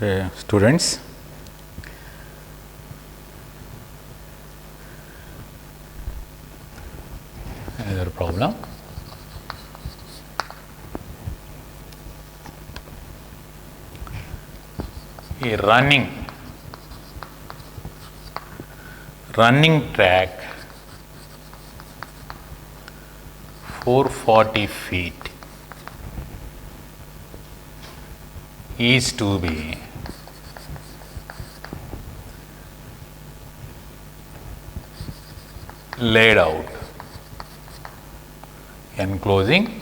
Students, another problem. A running track 440 feet is to be laid out enclosing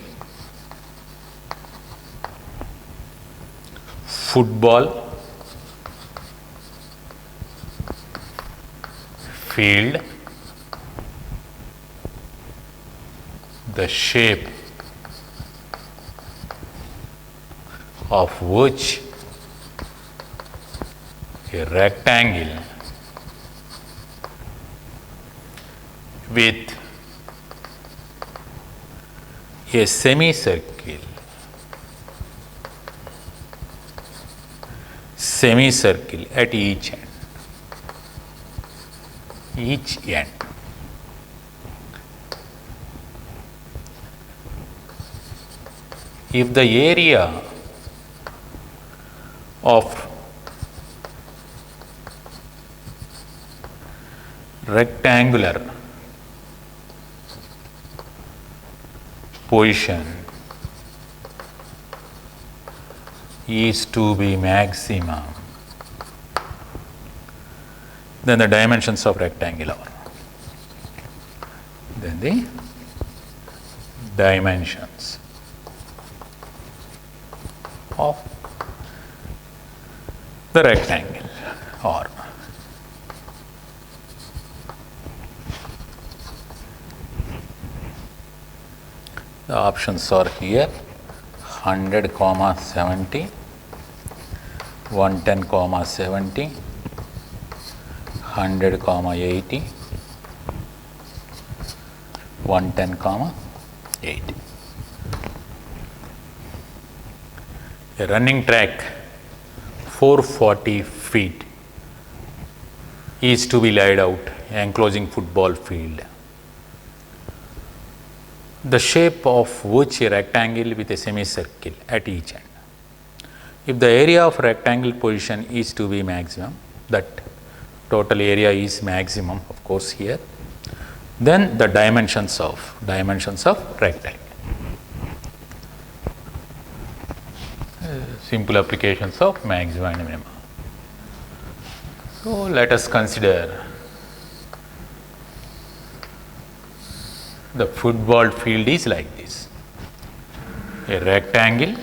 football field, the shape of which a rectangle with a semicircle at each end. If the area of rectangular position is to be maximum, then the dimensions of rectangle are. Then the dimensions of the rectangle are. The options are here: 100, 70, 110, 70, 100, 80, 110, 80. A running track 440 feet is to be laid out enclosing football field, the shape of which a rectangle with a semicircle at each end. If the area of rectangle position is to be maximum, that total area is maximum of course here, then the dimensions of rectangle. Simple applications of maxima and minima. So let us consider the football field is like this: a rectangle,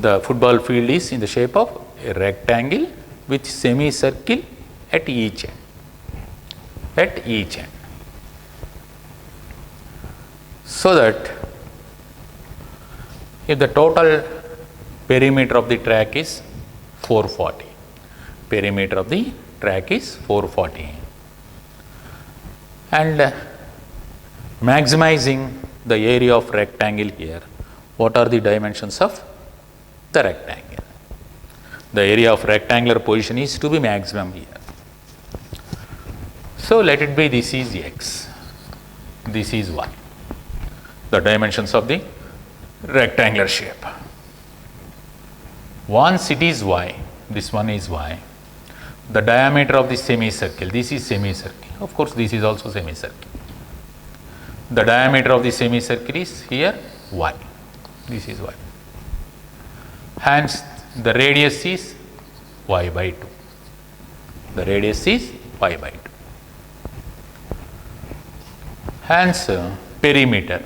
the football field is in the shape of a rectangle with semicircle at each end. So that if the total perimeter of the track is 440, and maximizing the area of rectangle here, what are the dimensions of the rectangle? The area of rectangular position is to be maximum here. So let it be this is x, this is y, the dimensions of the rectangular shape. Once it is y, this one is y, the diameter of the semicircle, this is semicircle, of course this is also semicircle. The diameter of the semicircle is here y, this is y. Hence the radius is y by 2. Hence perimeter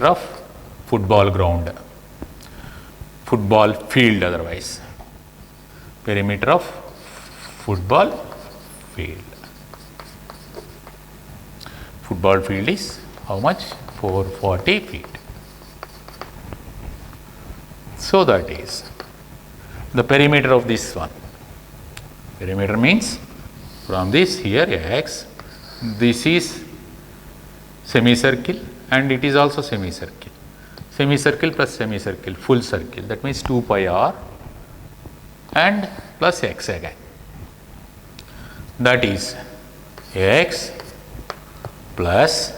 of football ground, football field otherwise, perimeter of football field. Football field is how much? 440 feet. So that is the perimeter of this one. Perimeter means from this here x, this is semicircle and it is also semicircle. Semicircle plus semicircle, full circle, that means 2 pi r and plus x again. That is x plus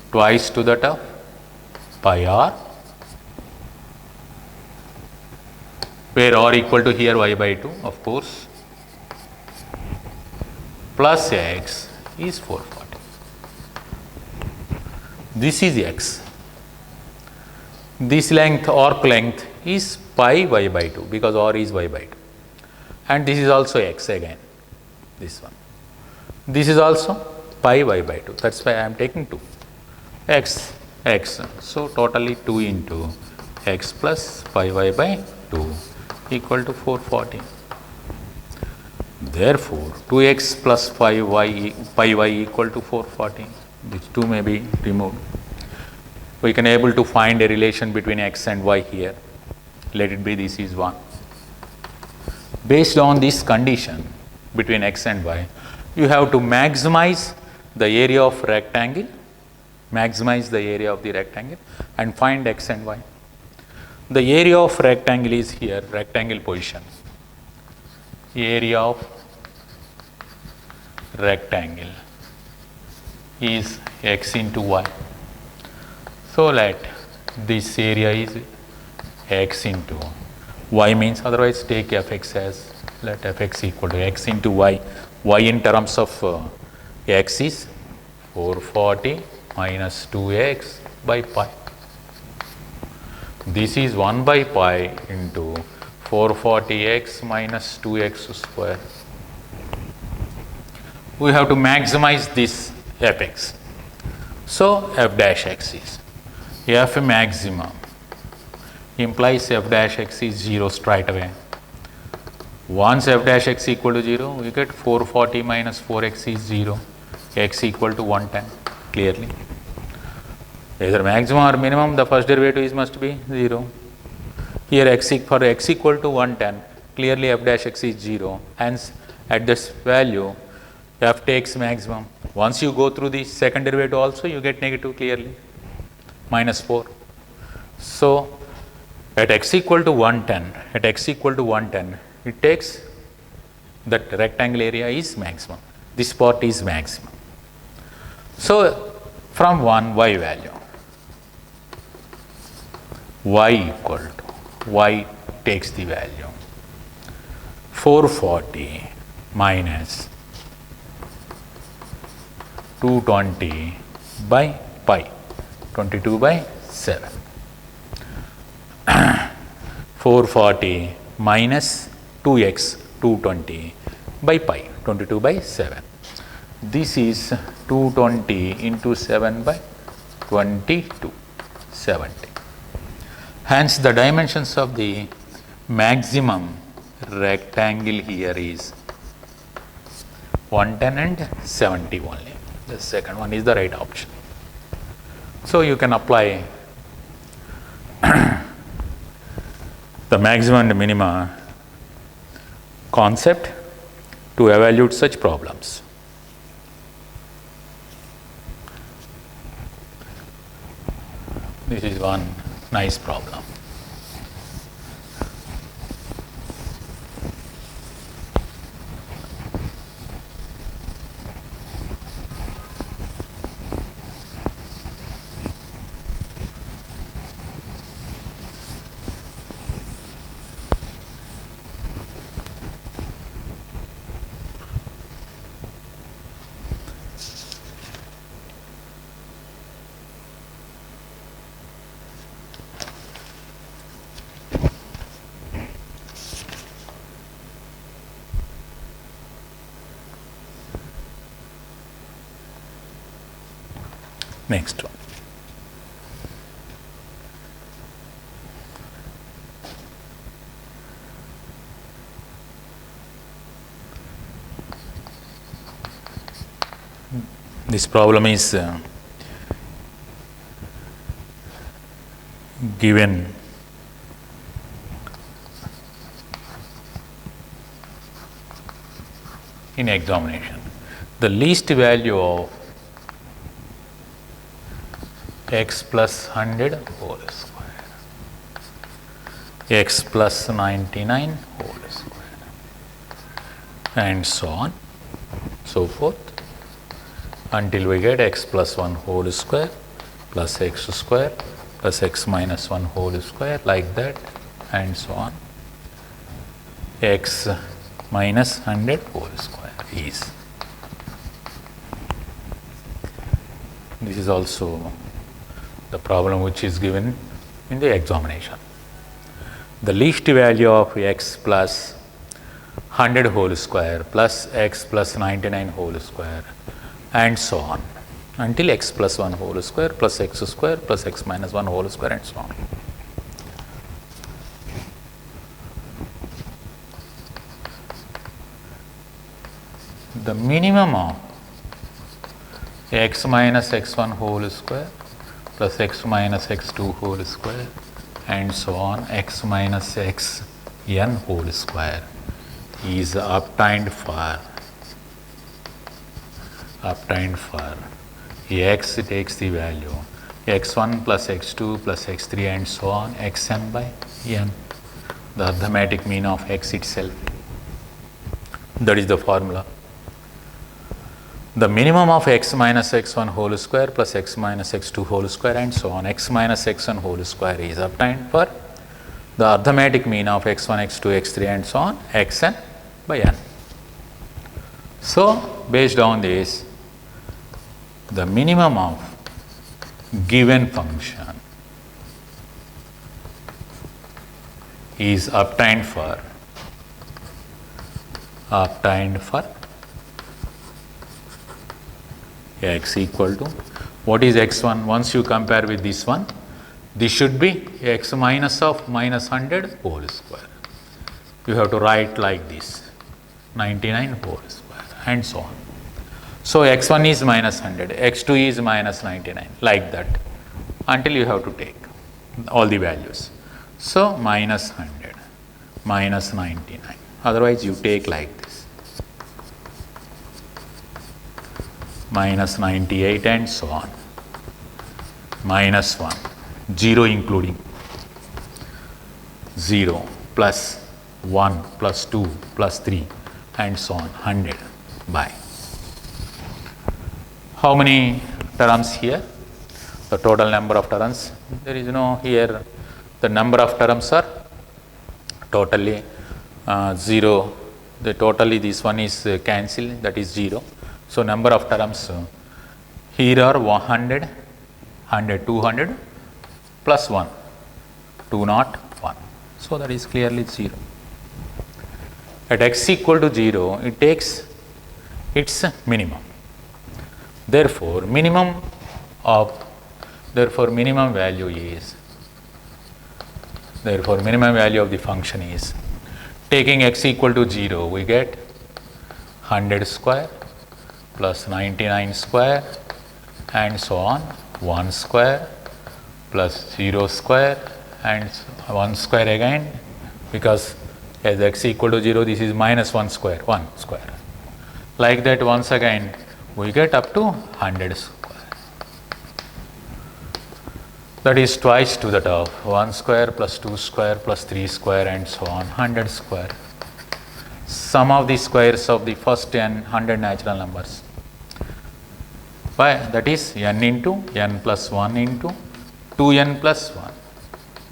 twice to that of pi r, where r equal to here y by 2 of course, plus x is 440. This is x. This length, arc length is pi y by 2 because r is y by 2, and this is also x again, this one. This is also pi y by 2, that is why I am taking 2, x, x. So, totally 2 into x plus pi y by 2 equal to 440. Therefore, 2x plus pi y equal to 440, these 2 may be removed. We can able to find a relation between x and y here. Let it be this is 1. Based on this condition between x and y, you have to maximize the area of rectangle, maximize the area of the rectangle and find x and y. The area of rectangle is here, rectangle position. Area of rectangle is x into y. So, let this area is x into y means, otherwise take fx as, let fx equal to x into y. Y in terms of x is 440 minus 2x by pi. This is 1 by pi into 440x minus 2x square. We have to maximize this fx. So, f dash x is f maximum implies f dash x is 0 straight away. Once f dash x equal to 0, we get 440 minus 4x is 0, x equal to 110 clearly. Either maximum or minimum, the first derivative is must be 0. Here for x equal to 110, clearly f dash x is 0, hence at this value f takes maximum. Once you go through the second derivative also, you get negative clearly, minus 4. So, at x equal to 110, it takes that rectangle area is maximum. This part is maximum. So, from 1 y value, y equal to, y takes the value 440 minus 220 by pi, 22 by 7. 440 minus 2x, 220 by pi, 22 by 7. This is 220 into 7 by 22, 70. Hence, the dimensions of the maximum rectangle here is 110 and 70 only. The second one is the right option. So, you can apply the maximum and minima concept to evaluate such problems. This is one nice problem. Next one. This problem is given in examination. The least value of x plus 100 whole square, x plus 99 whole square, and so on, so forth, until we get x plus 1 whole square plus x square plus x minus 1 whole square, like that, and so on. X minus 100 whole square is. This is also the problem which is given in the examination. The least value of x plus 100 whole square plus x plus 99 whole square, and so on, until x plus 1 whole square plus x square plus x minus 1 whole square, and so on. The minimum of x minus x1 whole square plus x minus x2 whole square, and so on, x minus xn whole square is obtained for x takes the value x1 plus x2 plus x3 and so on, xn by n, the arithmetic mean of x itself. That is the formula. The minimum of x minus x1 whole square plus x minus x2 whole square and so on, x minus x1 whole square is obtained for the arithmetic mean of x1, x2, x3 and so on, xn by n. So, based on this, the minimum of given function is obtained for x equal to, what is x1? Once you compare with this one, this should be x minus of minus 100 whole square. You have to write like this, 99 whole square and so on. So, x1 is minus 100, x2 is minus 99, like that, until you have to take all the values. So, minus 100, minus 99, otherwise you take like this, minus 98 and so on, minus 1, 0 including, 0 plus 1 plus 2 plus 3 and so on, 100 by. How many terms here? The total number of terms. There is no here, the number of terms are totally 0. The totally this one is cancelled, that is 0. So, number of terms here are 100, 100, 200 plus 1, 201. So, that is clearly 0. At x equal to 0, it takes its minimum. Therefore, minimum value of the function is, taking x equal to 0, we get 100 square plus 99 square and so on, 1 square plus 0 square and 1 square again, because as x equal to 0, this is minus 1 square, 1 square. Like that, once again we get up to 100 square. That is twice to the top, 1 square plus 2 square plus 3 square and so on, 100 square. Sum of the squares of the first n 100 natural numbers. Why? That is n into n plus 1 into 2n plus 1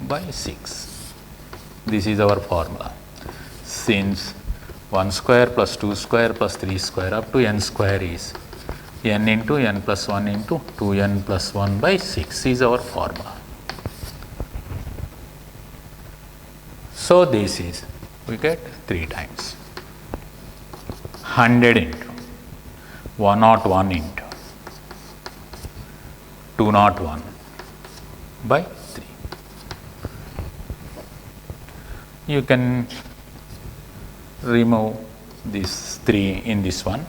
by 6. This is our formula. Since 1 square plus 2 square plus 3 square up to n square is n into n plus 1 into 2n plus 1 by 6 is our formula. So, this is, we get 3 times 100 into 101 into 201 by 3. You can remove this 3 in this one,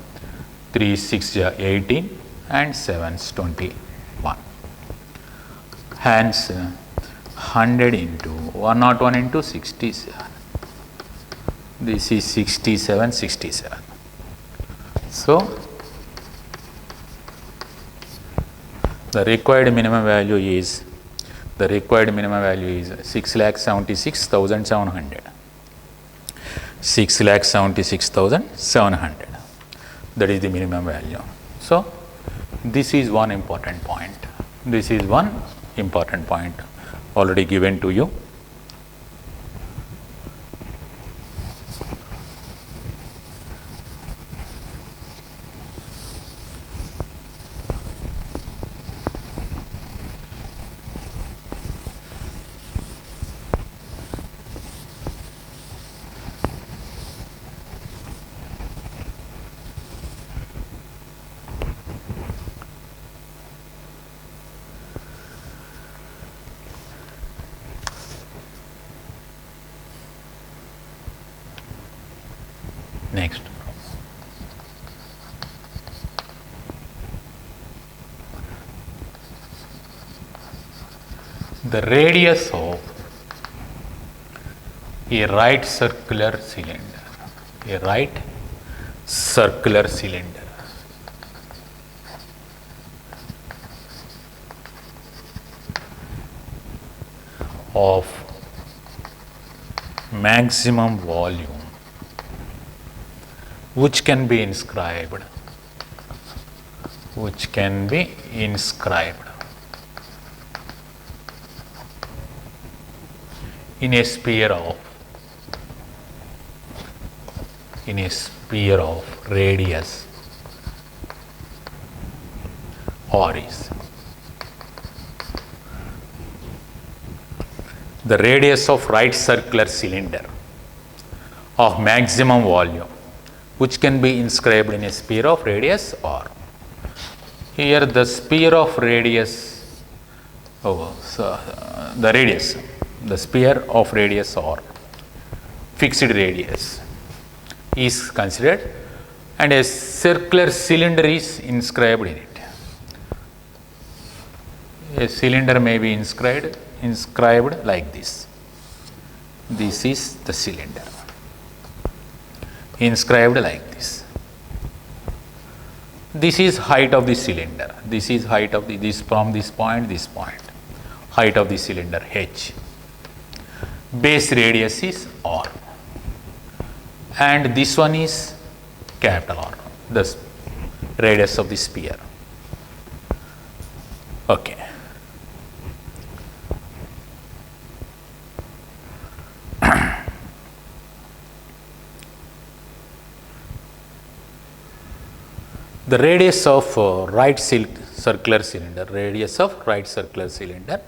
3 6 18 and 7 21. Hence, 100 into 101 into 67. This is 67, 67. So, the required minimum value is 6,76,700. 6,76,700. That is the minimum value. So, this is one important point. This is one important point already given to you. Next, the radius of a right circular cylinder, of maximum volume, which can be inscribed in a sphere of radius r is the radius of right circular cylinder of maximum volume, which can be inscribed in a sphere of radius r. Here the sphere of radius, the sphere of radius r, fixed radius, is considered, and a circular cylinder is inscribed in it. A cylinder may be inscribed like this. This is the cylinder, inscribed like this. This is height of the cylinder. This is height of this from this point, height of the cylinder h. Base radius is r, and this one is capital R, the radius of the sphere. Okay. The radius of right circular cylinder,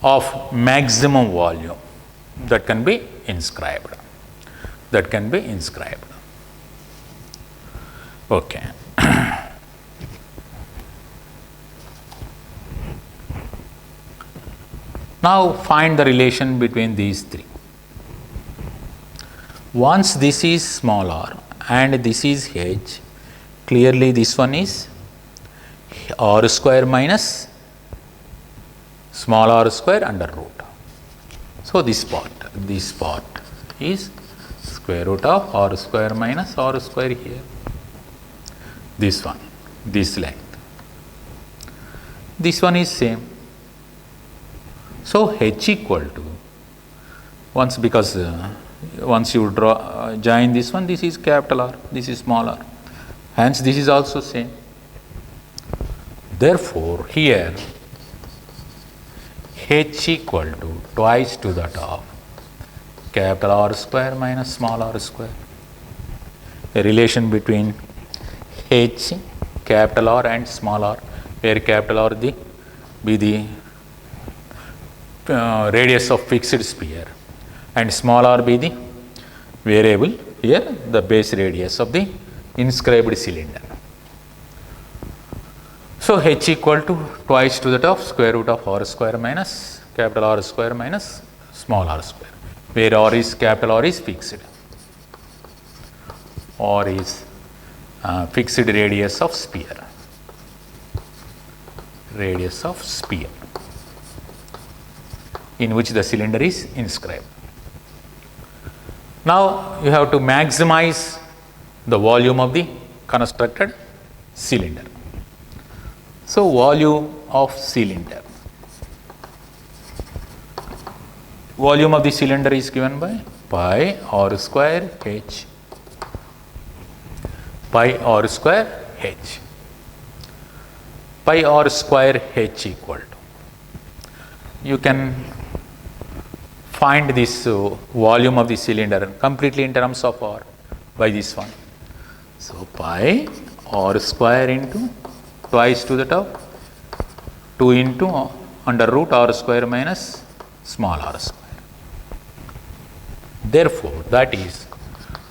of maximum volume, that can be inscribed. Okay. Now find the relation between these three. Once this is small r and this is h, clearly this one is r square minus small r square under root. So this part is square root of r square minus r square here. This one, this length. This one is same. So h equal to, once you draw join this one, this is capital R, this is small r. Hence this is also same. Therefore here h equal to twice to that of capital R square minus small r square. A relation between h, capital R and small r, where capital R be the radius of fixed sphere and small r be the variable, here the base radius of the inscribed cylinder. So h equal to twice to that of square root of r square minus capital R square minus small r square, where r is capital R is fixed. R is fixed radius of sphere. In which the cylinder is inscribed. Now you have to maximize the volume of the constructed cylinder. So volume of cylinder. Volume of the cylinder is given by pi r square h. Pi r square h. Pi r square h equal to, you can find this volume of the cylinder completely in terms of r by this one. So pi r square into twice to the top 2 into under root r square minus small r square. Therefore, that is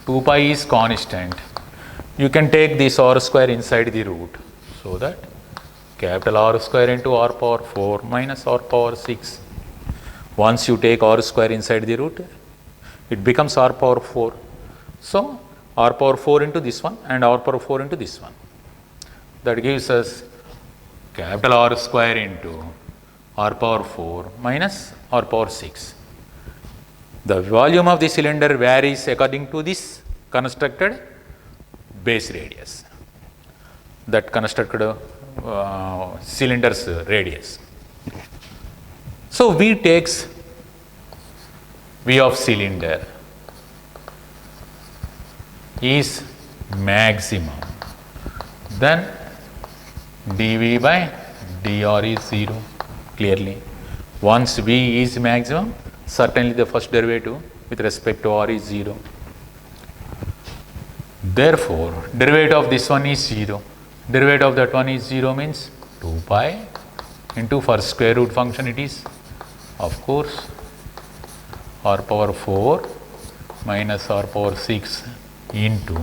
2 pi is constant. You can take this r square inside the root, so that capital R square into r power 4 minus r power 6. Once you take r square inside the root, it becomes r power 4. So r power 4 into this one and r power 4 into this one. That gives us capital R square into r power 4 minus r power 6. The volume of the cylinder varies according to this constructed base radius, that constructed cylinder's radius. So V takes V of cylinder is maximum, then dV by dr is 0 clearly. Once V is maximum, certainly the first derivative with respect to r is 0. Therefore, derivative of this one is 0. Derivative of that one is 0 means 2 pi into first square root function, it is of course r power 4 minus r power 6 into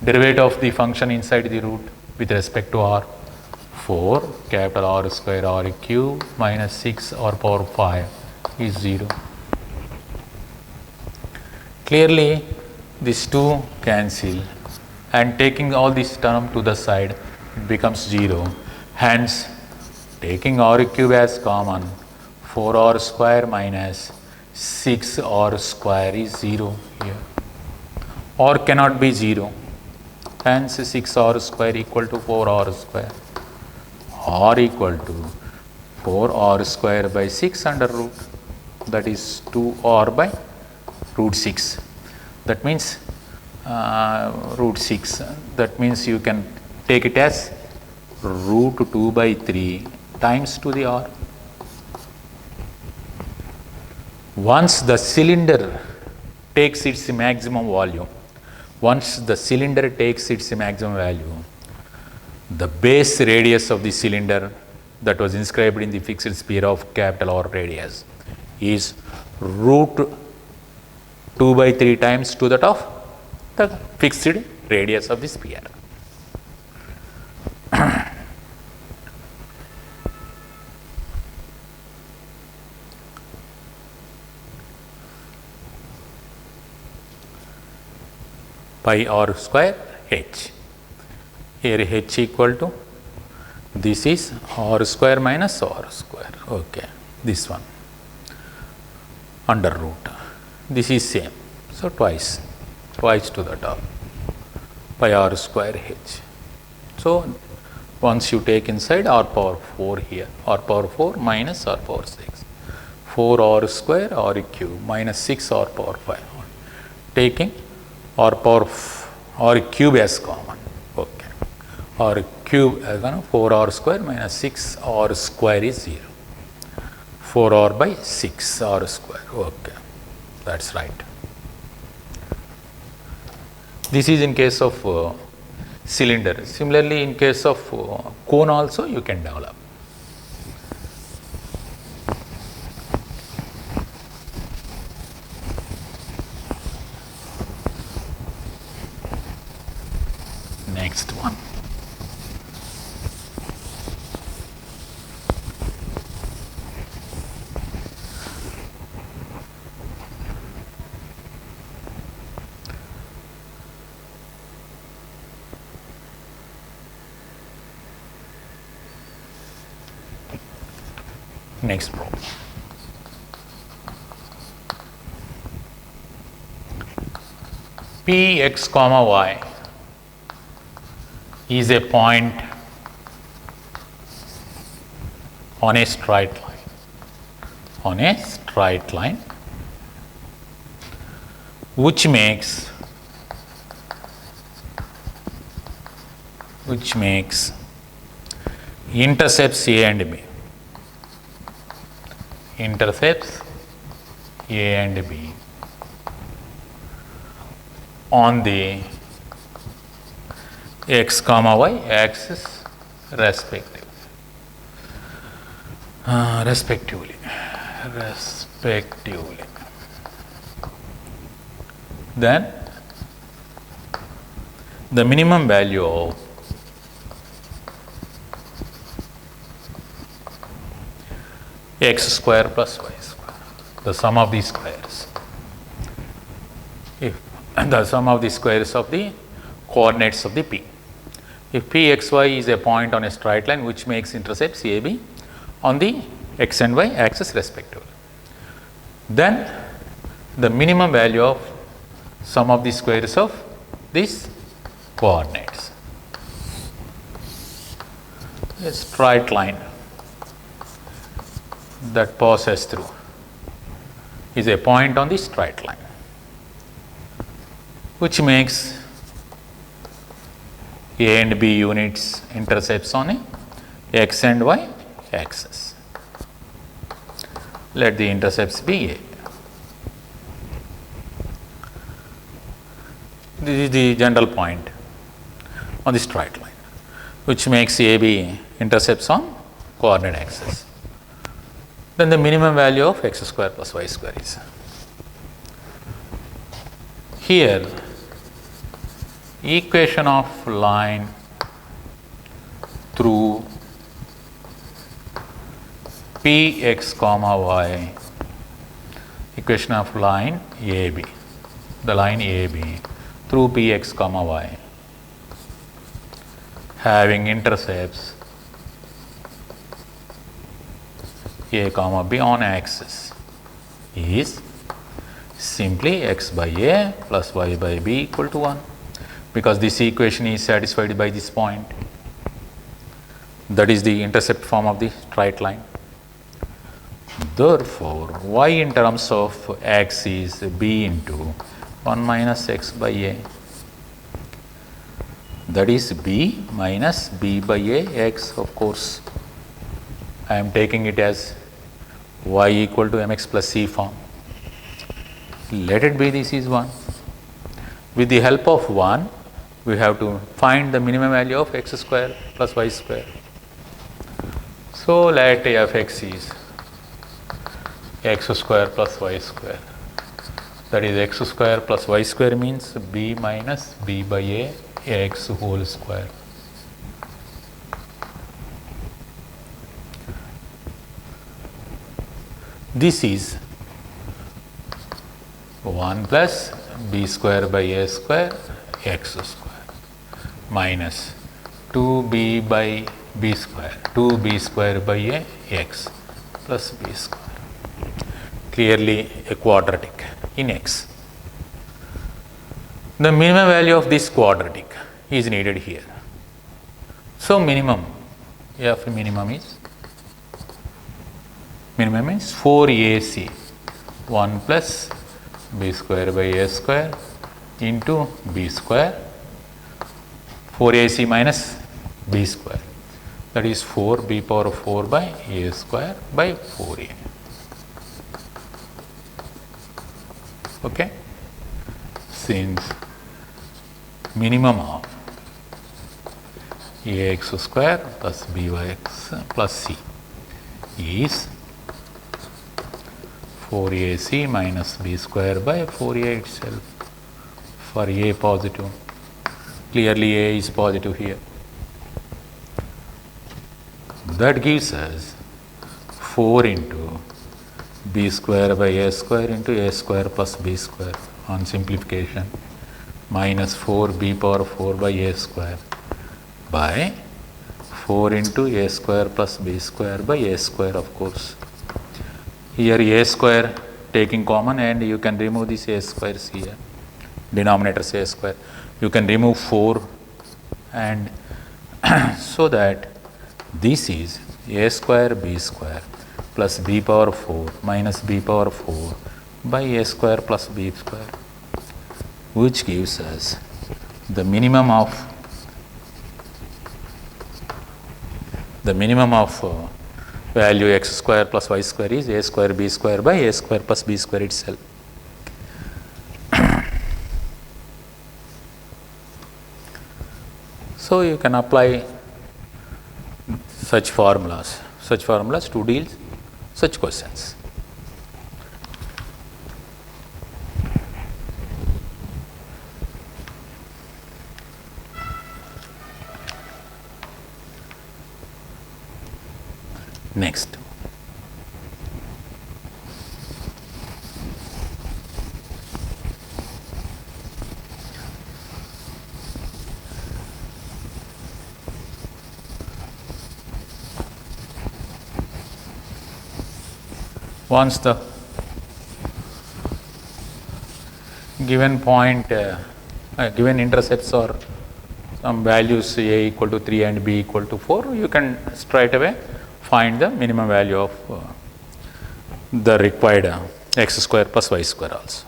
derivative of the function inside the root with respect to r, 4 capital R square r cube minus 6 r power 5 is 0. Clearly these two cancel, and taking all this term to the side, it becomes 0. Hence, taking r cube as common, 4r square minus 6r square is 0 here. R cannot be 0. Hence, 6r square equal to 4r square. R equal to 4r square by 6 under root, that is 2r by root 6. That means root 6. That means you can take it as root 2 by 3 times to the r. Once the cylinder takes its maximum volume, the base radius of the cylinder that was inscribed in the fixed sphere of capital R radius is root 2 by 3 times to that of the fixed radius of the sphere. Pi r square h. Here h equal to, this is r square minus r square, okay, this one under root, this is same, so twice to the top, pi r square h. So once you take inside r power 4 here, r power 4 minus r power 6, 4r square r cube minus 6 r power 5, taking r power r cube as common, okay, r cube as 4r square minus 6r square is 0, 4r by 6r square, okay, that's right. This is in case of cylinder. Similarly, in case of cone also you can develop. Next one. Next problem. Px comma y is a point on a straight line, which makes intercepts A and B. On the x comma y axis respectively. Then the minimum value of x square plus y square, the sum of these squares. If the sum of the squares of the coordinates of the P. If Pxy is a point on a straight line which makes intercepts AB on the x and y axis respectively, then the minimum value of sum of the squares of these coordinates. A straight line that passes through is a point on the straight line which makes A and B units intercepts on a x and y axis. Let the intercepts be A. This is the general point on the straight line which makes AB intercepts on coordinate axis. Then the minimum value of x square plus y square is. Here equation of line through Px comma y, equation of line AB, the line AB through Px comma y having intercepts A comma B on axis is simply x by A plus y by B equal to 1, because this equation is satisfied by this point. That is the intercept form of the straight line. Therefore, y in terms of x is B into 1 minus x by A. That is B minus B by A x, of course. I am taking it as y equal to mx plus c form. Let it be, this is 1. With the help of 1, we have to find the minimum value of x square plus y square. So let fx is x square plus y square. That is x square plus y square means b minus b by a x whole square. This is 1 plus b square by a square x square minus 2b by b square, 2b square by a x plus b square. Clearly a quadratic in x. The minimum value of this quadratic is needed here. So minimum, f minimum is 4ac, 1 plus b square by a square into b square, 4ac minus b square, that is 4b power 4 by a square by 4a. Okay? Since minimum of ax square plus byx plus c is 4ac minus b square by 4a itself for a positive. Clearly a is positive here. That gives us 4 into b square by a square into a square plus b square on simplification minus 4b power 4 by a square by 4 into a square plus b square by a square, of course. Here a square taking common and you can remove these a squares here. denominator say a square. You can remove 4 and so that this is a square b square plus b power 4 minus b power 4 by a square plus b square, which gives us the minimum of value x square plus y square is a square b square by a square plus b square itself. So you can apply such formulas to deal such questions. Next, once the given point, given intercepts or some values a equal to 3 and b equal to 4, you can straight away find the minimum value of the required x square plus y square also.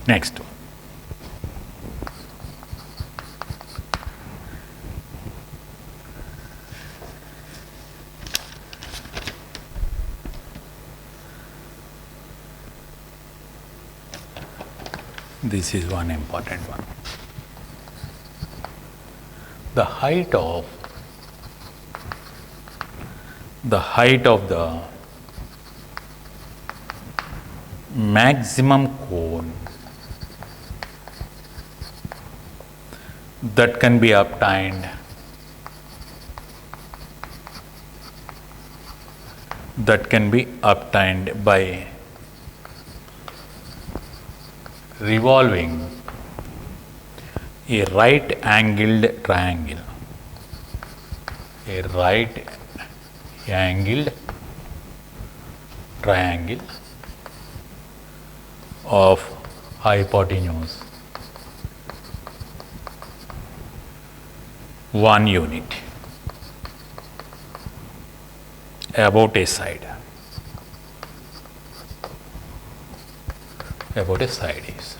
Next one. This is one important one. The height of the maximum cone that can be obtained by revolving a right angled triangle. A right angled triangle of hypotenuse 1 unit about a side. About a side is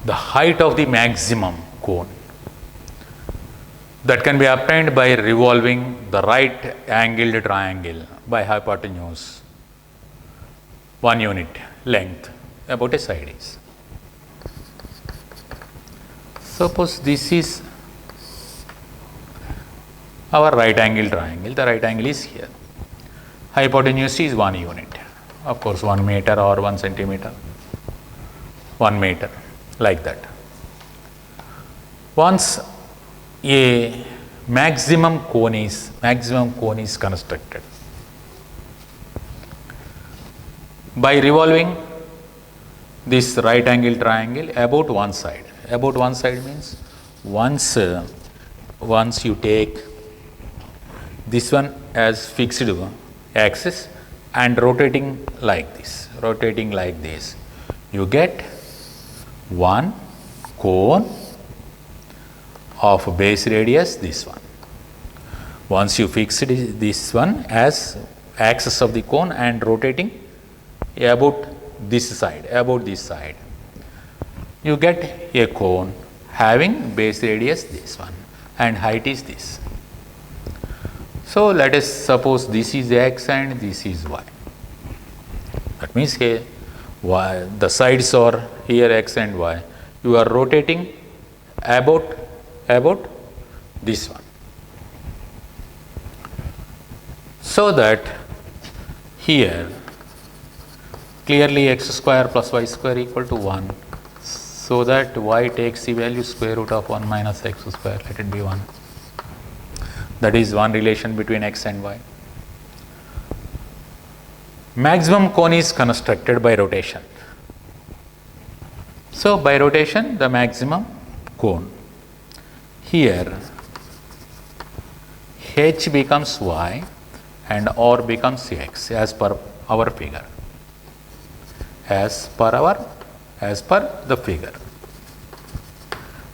the height of the maximum cone that can be obtained by revolving the right angled triangle by hypotenuse 1 unit length about a side is. Suppose this is our right angle triangle. The right angle is here. Hypotenuse is 1 unit. Of course, 1 meter or 1 centimeter, 1 meter, like that. Once a maximum cone is constructed by revolving this right angle triangle about one side. About one side means once you take this one as fixed axis and rotating like this, you get one cone of base radius this one. Once you fix this one as axis of the cone and rotating about this side, you get a cone having base radius this one and height is this. So let us suppose this is x and this is y. That means here the sides are here x and y. You are rotating about this one. So that here clearly x square plus y square equal to 1. So that y takes the value square root of 1 minus x square, let it be 1. That is one relation between x and y. Maximum cone is constructed by rotation. So by rotation, the maximum cone here h becomes y and r becomes x as per our figure, as per the figure.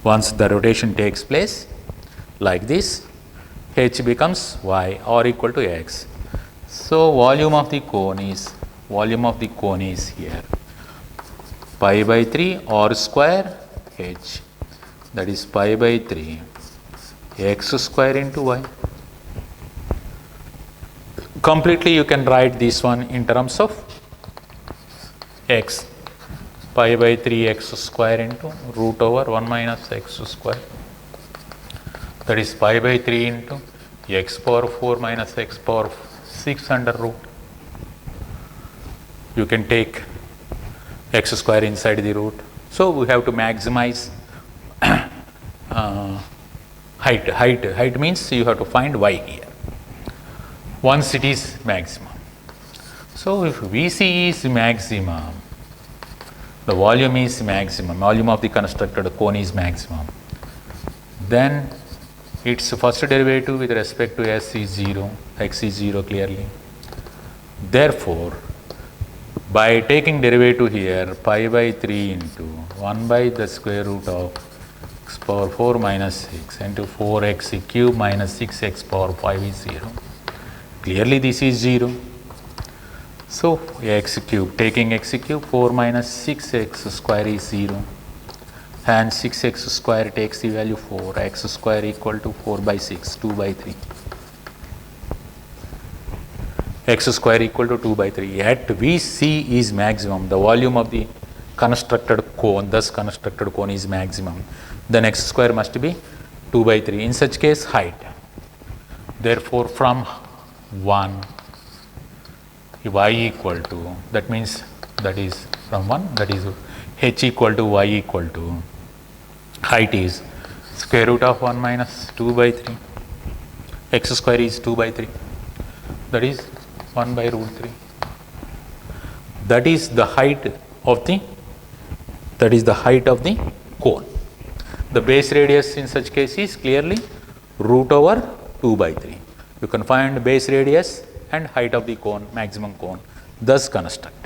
Once the rotation takes place like this, h becomes y, r equal to x. So volume of the cone is here pi by 3 r square h, that is pi by 3 x square into y. Completely you can write this one in terms of x, pi by 3 x square into root over 1 minus x square, that is pi by 3 into x power 4 minus x power 6 under root. You can take x square inside the root. So we have to maximize height means you have to find y here once it is maximum. So if VC is maximum, the volume is maximum, volume of the constructed cone is maximum, then its first derivative with respect to s is 0, x is 0 clearly. Therefore, by taking derivative here, pi by 3 into 1 by the square root of x power 4 minus 6 into 4x cube minus 6x power 5 is 0. Clearly this is 0. So x cube, taking x cube, 4 minus 6x square is 0, and 6x square takes the value 4, x square equal to 4 by 6, 2 by 3. X square equal to 2 by 3. At VC is maximum, the volume of the constructed cone, thus constructed cone is maximum, then x square must be 2 by 3. In such case, height. Therefore, from 1, y equal to, that means that is from 1, that is h equal to y equal to, height is square root of 1 minus 2 by 3. X square is 2 by 3. That is 1 by root 3. That is the height of the cone. The base radius in such case is clearly root over 2 by 3. You can find base radius and height of the cone, maximum cone, thus construct.